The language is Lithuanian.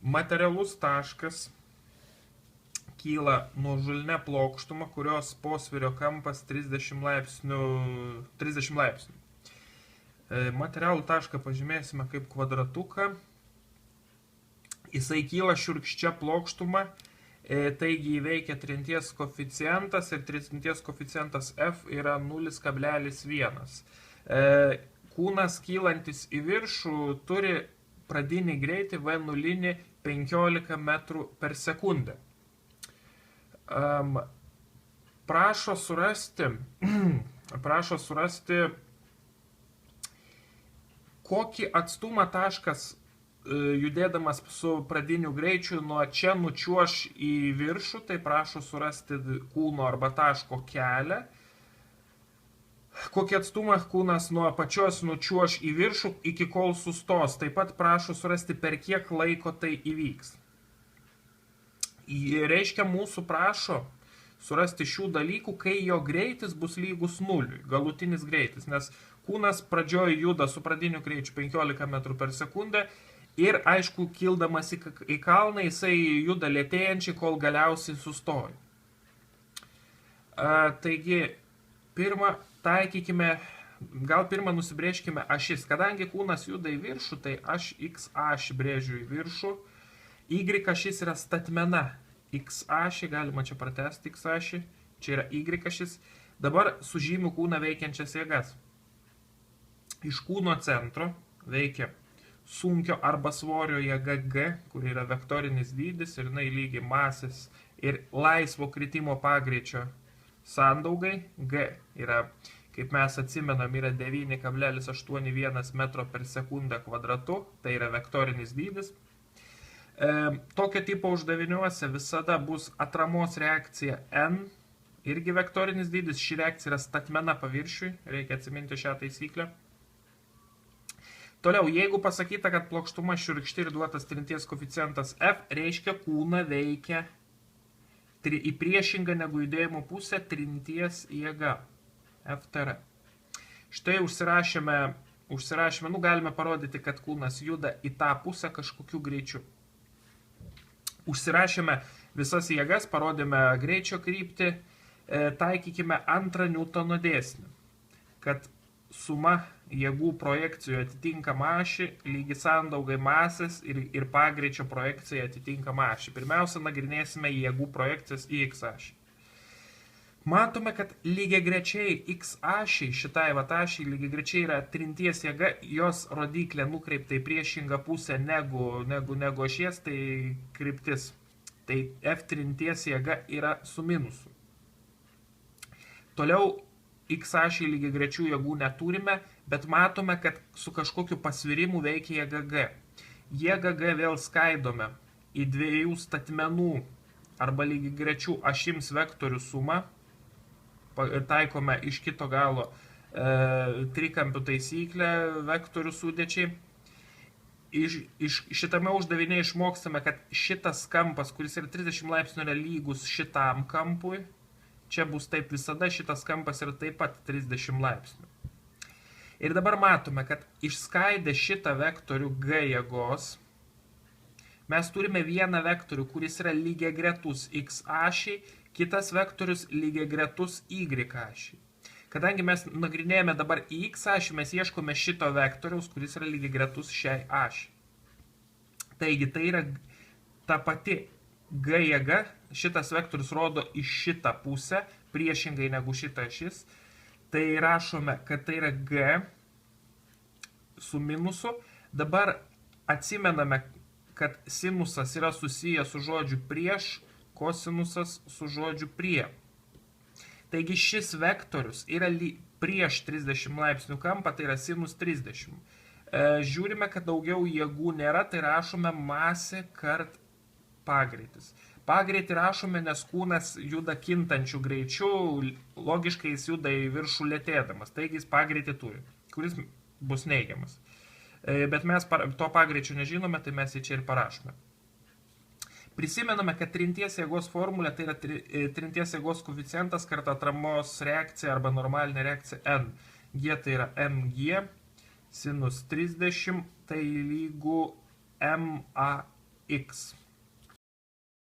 Materialus taškas kyla nuožuline plokštuma, kurios posvirio kampas 30 laipsnių. Materialų tašką pažymėsime kaip kvadratuką. Jisai kyla šiurkščia plokštuma, taigi įveikia trinties koeficientas ir trinties koeficientas F yra 0,1. Kūnas kylantis į viršų turi pradinį greitį V0 15 metrų per sekundę. Prašo surasti kokį atstumą taškas judėdamas su pradiniu greičiu nuo čia nučiuoš į viršų, tai prašo surasti kūno arba taško kelią. Kokį atstumą kūnas nuo pačios nučiuoš į viršų iki kol sustos. Taip pat prašo surasti, per kiek laiko tai įvyks. Reiškia, mūsų prašo surasti šių dalykų, kai jo greitis bus lygus nuliui, galutinis greitis, nes kūnas pradžioje juda su pradiniu greičiu 15 metrų per sekundę ir, aišku, kildamas į kalną, jisai juda lėtėjančiai, kol galiausiai sustoja. Taigi, pirmą nusibrėžkime ašis. Kadangi kūnas juda į viršų, tai aš x ašį brėžiu į viršų. Y ašis yra statmena. X ašį, galima čia pratesti x ašį. Čia yra Y ašis. Dabar sužymiu kūną veikiančias jėgas. Iš kūno centro veikia sunkio arba svorio jėga G, kur yra vektorinis dydis ir jinai lygi masės ir laisvo kritimo pagreičio sandaugai. G yra, kaip mes atsimenam, yra 9,81 metro per sekundę kvadratu, tai yra vektorinis dydis. Tokio tipo uždaviniuose visada bus atramos reakcija N, irgi vektorinis dydis, ši reakcija yra statmena paviršiui, reikia atsiminti šią taisyklę. Toliau, jeigu pasakyta, kad plokštuma šiurkšti ir duotas trinties koeficientas F, reiškia kūną veikia į priešingą negu judėjimo pusę trinties jėga. FTR. Štai užsirašėme, galime parodyti, kad kūnas juda į tą pusę kažkokiu greičiu. Užsirašėme visas jėgas, parodėme greičio kryptį, taikykime antrą Newtono dėsnį, kad suma jėgų projekcijų atitinkama ašį lygi sandaugai masės ir pagreičio projekcija atitinkama ašį. Pirmiausia, nagrinėsime jėgų projekcijas į x ašį. Matome, kad lygiagrečiai x ašiai, šitai ašiai lygiagrečiai yra trinties jėga, jos rodiklė nukreipta į priešingą pusę negu ašies, tai kryptis. Tai F trinties jėga yra su minusu. Toliau x ašiai lygiagrečių jėgų neturime, bet matome, kad su kažkokiu pasvirimu veikia jėga G. Jėga G vėl skaidome į dviejų statmenų arba lygiagrečių ašims vektorių sumą. Taikome iš kito galo trikampių taisyklę vektorių sudėčiai. Šitame uždavinėje išmokstame, kad šitas kampas, kuris yra 30 laipsnių, yra lygus šitam kampui. Čia bus taip visada, šitas kampas yra taip pat 30 laipsnių. Ir dabar matome, kad išskaidę šitą vektorių G jėgos, mes turime vieną vektorių, kuris yra lygiagretus x ašiai, kitas vektorius lygiagretus y ašiai. Kadangi mes nagrinėjame dabar į x ašį, mes ieškome šito vektoriaus, kuris yra lygiagretus šiai ašiai. Taigi, tai yra ta pati G jėga, šitas vektorius rodo į šitą pusę, priešingai negu šitą ašis. Tai rašome, kad tai yra G su minusu. Dabar atsimename, kad sinusas yra susijęs su žodžiu prieš, kosinusas su žodžiu prie. Taigi šis vektorius yra prieš 30 laipsnių kampą, tai yra sinus 30. Žiūrime, kad daugiau jėgų nėra, tai rašome masė kart pagreitis. Pagreitį rašome, nes kūnas juda kintančių greičių, logiškai jis juda į viršų lėtėdamas, taigi jis pagreitį turi, kuris bus neigiamas. Bet mes to pagreičio nežinome, tai mes jį čia ir parašome. Prisimename, kad trinties jėgos formulė, tai yra trinties jėgos koeficientas kartu atramos reakcija arba normalinė reakcija N. G tai yra mg, sinus 30, tai lygu ma x.